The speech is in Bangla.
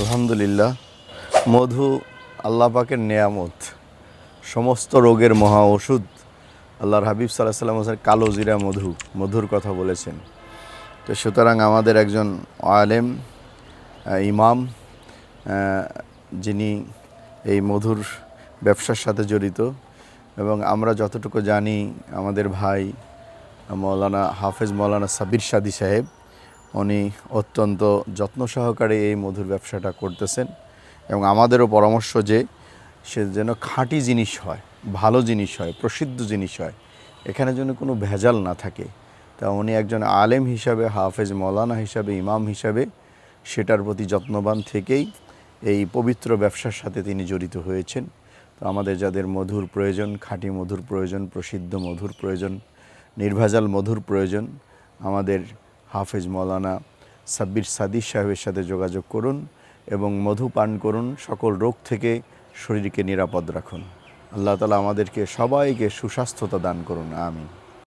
আলহামদুলিল্লাহ। মধু আল্লাহ পাকের নেয়ামত, সমস্ত রোগের মহা ওষুধ। আল্লাহর হাবিব সাল্লাল্লাহু আলাইহি ওয়াসাল্লাম কালো জিরা মধুর কথা বলেছেন। তো সুতরাং আমাদের একজন আলেম ইমাম যিনি এই মধুর ব্যবসার সাথে জড়িত, এবং আমরা যতটুকু জানি আমাদের ভাই হাফেজ মৌলানা সাব্বির সাদী সাহেব উনি অত্যন্ত যত্ন সহকারে এই মধুর ব্যবসাটা করতেছেন, এবং আমাদেরও পরামর্শ যে সে যেন খাঁটি জিনিস হয়, ভালো জিনিস হয়, প্রসিদ্ধ জিনিস হয়, এখানে যেন কোনো ভেজাল না থাকে। তা উনি একজন আলেম হিসাবে, হাফেজ মৌলানা হিসাবে, ইমাম হিসাবে সেটার প্রতি যত্নবান থেকেই এই পবিত্র ব্যবসার সাথে তিনি জড়িত হয়েছেন। তো আমাদের যাদের মধুর প্রয়োজন, খাঁটি মধুর প্রয়োজন, প্রসিদ্ধ মধুর প্রয়োজন, নির্ভেজাল মধুর প্রয়োজন, আমাদের হাফেজ মৌলানা সাব্বির সাদী সাহেবের সাথে যোগাযোগ করুন এবং মধু পান করুন। সকল রোগ থেকে শরীরকে নিরাপদ রাখুন। আল্লাহ তাআলা আমাদেরকে সবাইকে সুস্বাস্থ্যতা দান করুন। আমিন।